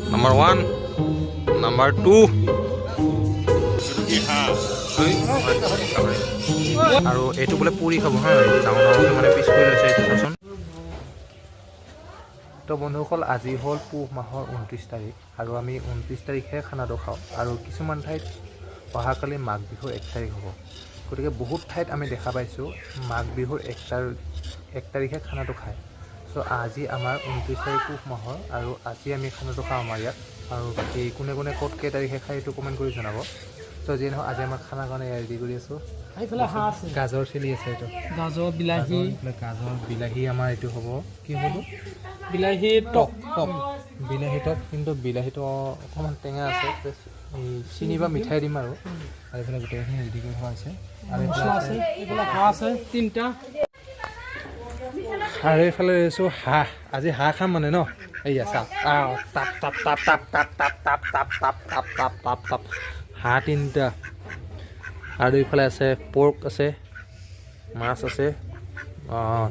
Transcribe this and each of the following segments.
Number 1, number 2. আৰু এইটো বোলে পুৰি খাব হা, এইটো ডাঙৰ ডাঙৰকৈ মানে পিচ কৰি লৈছে এইটো চাচোন। তো বন্ধুসকল আজি হ'ল পুহ মাহৰ 29 তাৰিখ আৰু আমি 29 তাৰিখে খানাটো খাওঁ আৰু কিছুমান ঠাইত অহাকালি মাঘ বিহুৰ 1 তাৰিখ হ'ব। গতিকে বহুত ঠাইত আমি দেখা পাইছোঁ মাঘ বিহুৰ 1 তাৰিখে খানাটো খায়। চ' আজি আমাৰ 29 তাৰিখ পুহ মাহৰ আৰু আজি আমি খানাটো খাওঁ আমাৰ ইয়াত। আৰু বাকী কোনে কোনে ক'ত কেই তাৰিখে খায় এইটো কমেণ্ট কৰি জনাব। তো যিয়ে নহওক আজি আমাৰ খানাৰ কাৰণে ৰেডি কৰি আছোঁ। এইফালে হাঁহ আছে, গাজৰ চিলি আছে, এইটো গাজৰ বিলাহী, গাজৰ বিলাহী আমাৰ এইটো হ'ব কি হ'ব বিলাহী টক বিলাহী টক, কিন্তু বিলাহীটো অকণমান টেঙা আছে, চিনি বা মিঠাই দিম আৰু এইফালে গোটেইখিনি ৰেডি কৰি থোৱা হৈছে। আৰু মছলা আছে, এইফালে হাঁহ আছে 3টা। আৰু এইফালে লৈছোঁ হাঁহ, আজি হাঁহ খাম মানে ন। এইয়া চাওক তাপ তাপ তাপ তাপ তাপ তাপ তাপ তাপ তাপ তাপ তাপ তাপ তাপ হাঁহ 3টা। আৰু এইফালে আছে পৰ্ক আছে, মাছ আছে।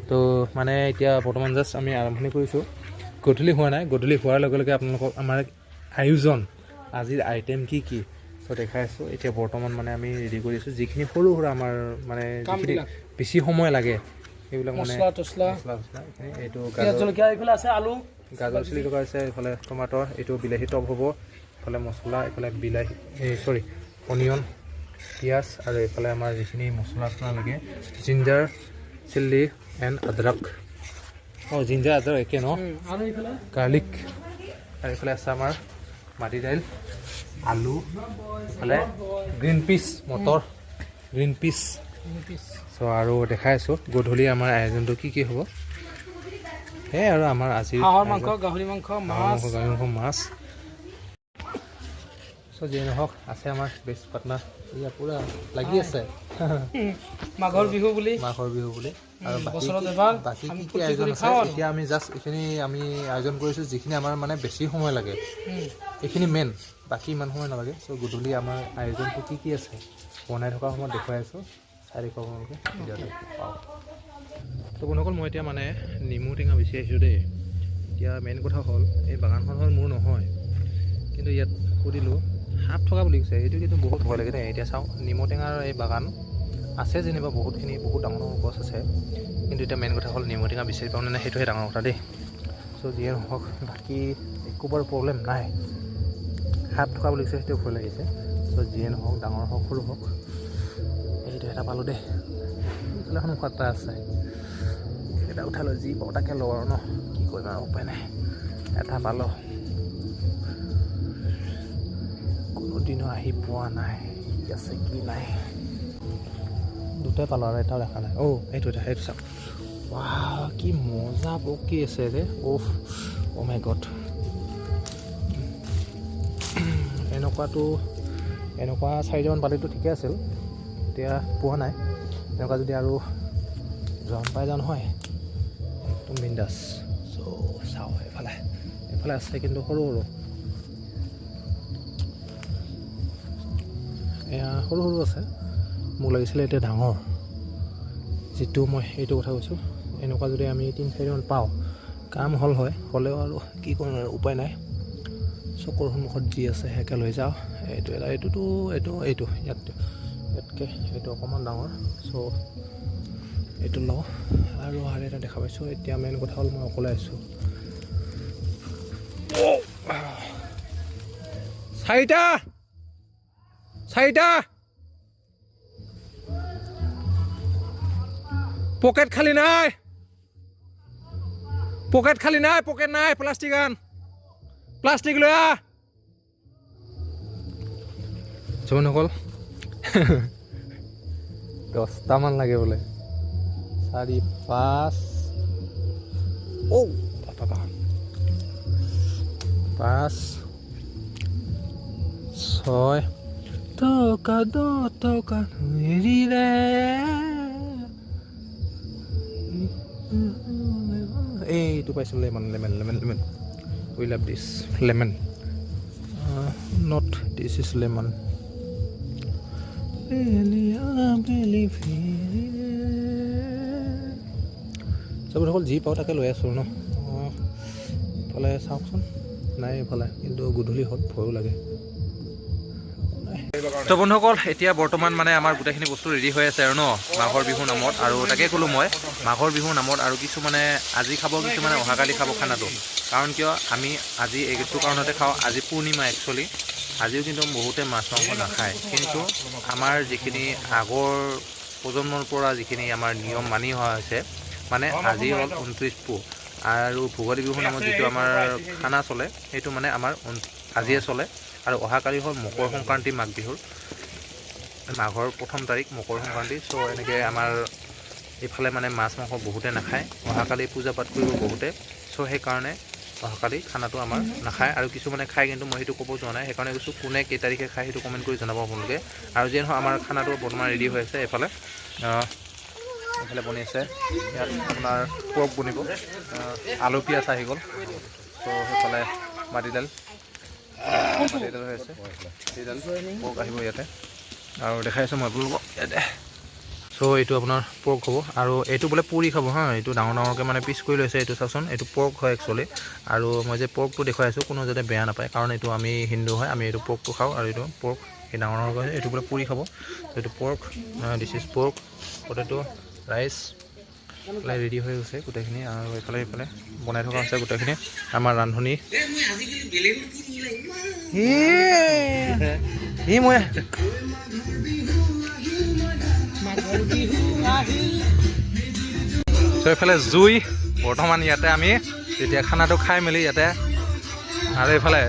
তো মানে এতিয়া বৰ্তমান জাষ্ট আমি আৰম্ভণি কৰিছোঁ, গধূলি হোৱা নাই। গধূলি হোৱাৰ লগে লগে আপোনালোকক আমাৰ আয়োজন আজিৰ আইটেম কি কি চ' দেখাই আছোঁ। এতিয়া বৰ্তমান মানে আমি ৰেডি কৰিছোঁ যিখিনি সৰু সুৰা আমাৰ মানে যিখিনি বেছি সময় লাগে সেইবিলাক মানে মছলা এইটো জলকীয়া, এইফালে আছে আলু, গাজৰ চিলি থকা আছে, এইফালে টমাটৰ, এইটো বিলাহী টপ হ'ব, এইফালে মছলা, এইফালে বিলাহী অনিয়ন, পিঁয়াজ, আৰু এইফালে আমাৰ যিখিনি মছলা লাগে জিঞ্জাৰ চিল্লি এণ্ড আদৰক। জিঞ্জাৰ আদৰক একে ন, আৰু এইফালে গাৰ্লিক। আৰু এইফালে আছে আমাৰ মাটি দাইল, আলু, এইফালে গ্ৰীণ পিচ, মটৰ গ্ৰীণ পিচ। চ' আৰু দেখাই আছোঁ গধূলি আমাৰ আয়োজনটো কি কি হ'ব। সেয়াই আৰু আমাৰ আজিৰ হাঁহৰ মাংস, গাহৰি মাংস, মাছ। চ' যিয়ে নহওক আছে আমাৰ বেষ্ট পাৰ্টনাৰ, এয়া পূৰা লাগি আছে মাঘৰ বিহু বুলি। আৰু বছৰত এবাৰ বাকী কি কি আয়োজন আছে এতিয়া আমি জাষ্ট এইখিনি আমি আয়োজন কৰিছোঁ যিখিনি আমাৰ মানে বেছি সময় লাগে, এইখিনি মেইন, বাকী ইমান সময় নালাগে। চ' গধূলি আমাৰ আয়োজনটো কি কি আছে বনাই থকা সময়ত দেখুৱাই আছোঁ, চাই দেখুৱাব আপোনালোকে ভিডিঅ'টো পাওঁ। তো বন্ধুসকল মই এতিয়া মানে নেমু টেঙা বেচি আহিছোঁ দেই। এতিয়া মেইন কথা হ'ল এই বাগানখন হ'ল মোৰ নহয়, কিন্তু ইয়াত সুধিলোঁ সাপ থকা বুলি কৈছে, সেইটো কিন্তু বহুত ভয় লাগে দেই। এতিয়া চাওঁ নেমু টেঙাৰ এই বাগান আছে যেনিবা বহুতখিনি, বহুত ডাঙৰ ডাঙৰ গছ আছে, কিন্তু এতিয়া মেইন কথা হ'ল নেমু টেঙা বিচাৰি পাওঁ নে নাই সেইটোহে ডাঙৰ কথা দেই। চ' যিয়ে নহওক বাকী একো বাৰু প্ৰব্লেম নাই, সাপ থকা বুলি কৈছে সেইটো ভয় লাগিছে। চ' যিয়ে নহওক ডাঙৰ হওক সৰু হওক, এইটো এটা পালোঁ দেই। এইফালে এখন এটা আছে, এটা উঠালোঁ, যি পাওঁ তাকে লওঁ আৰু ন, কি কৰিম আৰু উপায় নাই। এটা পালোঁ, কোনোদিনো আহি পোৱা নাই, কি আছে কি নাই। দুটাই পালোঁ আৰু এটাও দেখা নাই। সেইটো চাওক, ৱাও কি মজা পকি আছে ৰে। অ' মাই গড, এনেকুৱা 4টামান পালিটো ঠিকে আছিল, এতিয়া পোৱা নাই। এনেকুৱা যদি আৰু জন পাই যাওঁ নহয় একদম বিন্দাছ। চ' চাওঁ এইফালে আছে কিন্তু সৰু সৰু, এয়া সৰু সৰু আছে। মোক লাগিছিলে এতিয়া ডাঙৰ, যিটো মই এইটো কথা কৈছোঁ। এনেকুৱা যদি আমি 3-4টামান পাওঁ কাম হ'ল হয়, হ'লেও আৰু কি কৰিম আৰু উপায় নাই। চকুৰ সন্মুখত যি আছে সেয়াকে লৈ যাওঁ। এইটো ইয়াতকৈ এইটো অকণমান ডাঙৰ, চ' এইটো লওঁ। আৰু এটা দেখা পাইছোঁ। এতিয়া মেইন কথা হ'ল মই অকলে আছোঁ। 4টা পকেট খালী নাই, পকেট নাই, প্লাষ্টিক লৈ আহ। জোন অকল 10টামান লাগে বোলে, 4, 5, 5, 6 টকা 10 টকা হেৰিৰে। এইটো পাইছোঁ, lemon we love this lemon, not this is lemon. চব সকল যি পাওঁ তাকে লৈ আছোঁ ন। ইফালে চাওকচোন, নাই এইফালে, কিন্তু গধূলি হ'ল ভয়ো লাগে। তো বন্ধুসকল, এতিয়া বৰ্তমান মানে আমাৰ গোটেইখিনি বস্তু ৰেডি হৈ আছে আৰু ন মাঘৰ বিহুৰ নামত। আৰু তাকে ক'লোঁ মই মাঘৰ বিহুৰ নামত আৰু কিছুমানে আজি খাব, কিছুমানে অহাকালি খাব খানাটো। কাৰণ কিয় আমি আজি এইটো কাৰণতে খাওঁ, আজি পূৰ্ণিমা একচুৱেলি। আজিও কিন্তু বহুতে মাছ মাংস নাখায়, কিন্তু আমাৰ যিখিনি আগৰ প্ৰজন্মৰ পৰা যিখিনি আমাৰ নিয়ম মানি অহা হৈছে, মানে আজি হ'ল 29 পুহ আৰু ভোগালী বিহুৰ নামত যিটো আমাৰ খানা চলে সেইটো মানে আমাৰ আজিয়ে চলে। আৰু অহাকালি হ'ল মকৰ সংক্ৰান্তি, মাঘ বিহুৰ মাঘৰ 1ম তাৰিখ মকৰ সংক্ৰান্তি। চ' এনেকৈ আমাৰ এইফালে মানে মাছ মাংস বহুতে নাখায়, অহাকালি পূজা পাঠ কৰিব বহুতে। চ' সেইকাৰণে অহাকালি খানাটো আমাৰ নাখায়। আৰু কিছুমানে খায়, কিন্তু মই সেইটো ক'ব যোৱা নাই, সেইকাৰণে কৈছোঁ কোনে কেই তাৰিখে খায় সেইটো কমেণ্ট কৰি জনাব আপোনালোকে। আৰু যিয়ে নহয় আমাৰ খানাটো বৰ্তমান ৰেডি হৈ আছে। এইফালে বনি আছে, ইয়াত আপোনাৰ পৰ্ক বনিব, আলু পিঁয়াজ আহি গ'ল। চ' সেইফালে মাটিদাইল হৈ আছে, মাটিদাইল পৰ্ক আহিব ইয়াতে। আৰু দেখাই আছোঁ মই আপোনালোকক ইয়াতে। চ' এইটো আপোনাৰ পৰ্ক হ'ব, আৰু এইটো বোলে পুৰি খাব হা। এইটো ডাঙৰ ডাঙৰকৈ মানে পিচ কৰি লৈছে, এইটো চাওকচোন, এইটো পৰ্ক হয় একচুৱেলি। আৰু মই যে পৰ্কটো দেখুৱাই আছোঁ কোনো যাতে বেয়া নাপায়, কাৰণ এইটো আমি হিন্দু হয়, আমি এইটো পৰ্কটো খাওঁ। আৰু এইটো পৰ্ক এই ডাঙৰ ডাঙৰকৈ এইটো বোলে পুৰি খাব। চ' এইটো pork, this is pork, potato, rice ready হৈ গৈছে গোটেইখিনি। আৰু এইফালে বনাই থকা হৈছে গোটেইখিনি। আমাৰ ৰান্ধনি মই চ' এইফালে জুই বৰ্তমান ইয়াতে আমি তেতিয়া খানাটো খাই মেলি ইয়াতে। আৰু এইফালে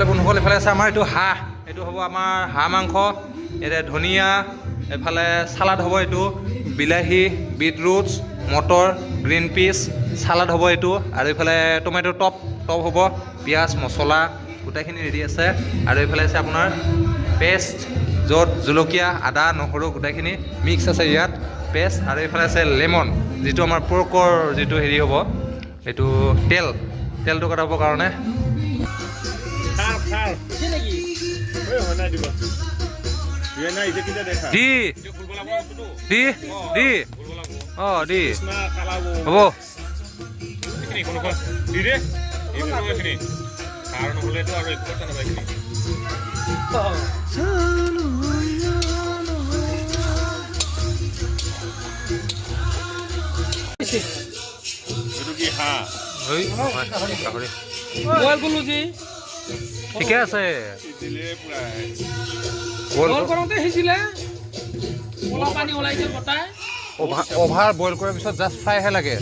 বন্ধুসকল, এইফালে আছে আমাৰ এইটো হাঁহ, এইটো হ'ব আমাৰ হাঁহ মাংস। ইয়াতে ধনিয়া, এইফালে চালাড হ'ব, এইটো বিলাহী, বিটৰুটছ, মটৰ, গ্ৰীণ পিচ চালাড হ'ব এইটো। আৰু এইফালে টমেটো টপ হ'ব, পিঁয়াজ মছলা গোটেইখিনি ৰেডি আছে। আৰু এইফালে আছে আপোনাৰ পেষ্ট, য'ত জলকীয়া, আদা, নহৰু গোটেইখিনি মিক্স আছে ইয়াত পেষ্ট। আৰু এইফালে আছে লেমন, যিটো আমাৰ পৰ্কৰ যিটো হেৰি হ'ব, এইটো তেলটো কটাবৰ কাৰণে। হ'ব ঠিকে আছে। অভাৰ বইল কৰাৰ পিছত জাষ্ট ফ্ৰাইহে লাগে।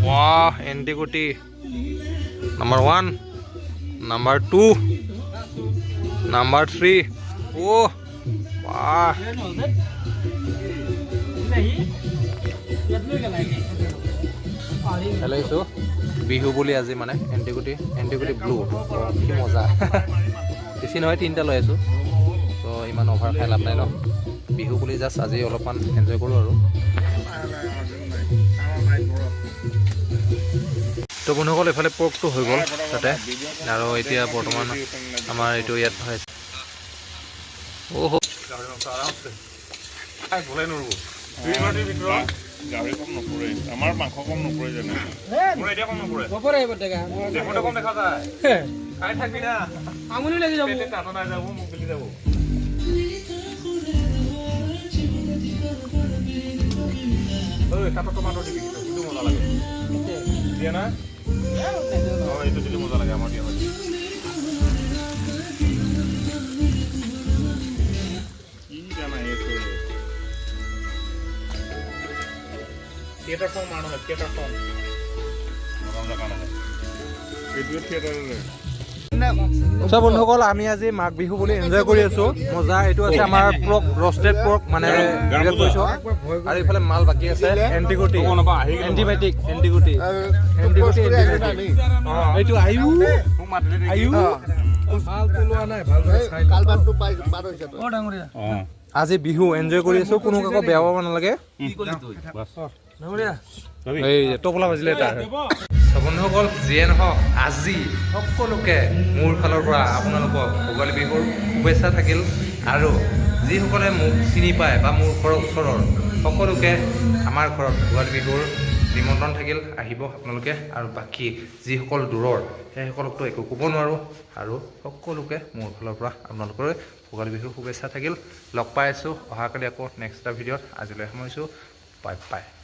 वाह एंटीकोटी नंबर 1 नंबर 2 नंबर 3 ओ वाह हेलो বিহু বুলি আজি মানে এণ্টিকুটি ব্লু কি মজা বেছি নহয় 3টা লৈ আছোঁ তো ইমান অভাৰ খাই লাভ নাই ন বিহু বুলি জাষ্ট আজি অলপমান এনজয় কৰোঁ আৰু তো বন্ধুসকল এফালে পৰ্কটো হৈ গ'ল তাতে আৰু এতিয়া বৰ্তমান আমাৰ এইটো ইয়াত হৈ আছে ওহো খাই ভুলাই নৰব দুই মিনিটৰ ভিতৰত গাহৰি কম নপৰে আমাৰ মাংস কম নপৰে জানে মোৰ এতিয়া কম নপৰে নপৰে বটেগা দেখোতে কম দেখা যায় খাই থাকবি না আমনি লাগি যাব পেটে টাটা না যাব মুখ গলি যাব ওই টাটা টমেটো দিবি কিন্তু মজা লাগে দিয়া না ও এইটো দিলে মজা লাগে আমাৰ দিয়া হয় কি জানা এটো থিয়েটার ফর্ম আনো থিয়েটার ফর্ম মজা কানা এইটো থিয়েটার সব বন্ধুসকল আমি আজি মাঘ বিহু বুলি এনজয় কৰি আছো মজা এইটো আছে আমাৰ পৰ্ক ৰস্টেড পৰ্ক মানে ৰিলেট কৰিছো আৰু ইফালে মাল বাকি আছে এন্টিগুটি এন্টিবায়োটিক এন্টিগুটি এইটো আয়ু মাল পেলোৱা নাই ভালকৈ চাই কালবাৰটো পাই পাৰ হৈছে ও ডাঙৰীয়া আজি বিহু এনজয় কৰি আছো কোনো কাকো বেয়া পাব নালাগে কি কৰিলি তই বাস ডাঙৰীয়া এই টোপোলা বাজিলে এটা বন্ধুসকল যিয়ে নহওক আজি সকলোকে মোৰ ফালৰ পৰা আপোনালোকক ভোগালী বিহুৰ শুভেচ্ছা থাকিল আৰু যিসকলে মোক চিনি পায় বা মোৰ ঘৰৰ ওচৰৰ সকলোকে আমাৰ ঘৰত ভোগালী বিহুৰ নিমন্ত্ৰণ থাকিল আহিব আপোনালোকে আৰু বাকী যিসকল দূৰৰ সেইসকলকতো একো ক'ব নোৱাৰোঁ আৰু সকলোকে মোৰ ফালৰ পৰা আপোনালোকৰ ভোগালী বিহুৰ শুভেচ্ছা থাকিল লগ পাই আছোঁ অহাকালি আকৌ নেক্সট এটা ভিডিঅ'ত আজিলৈ সামৰিছোঁ বাই বাই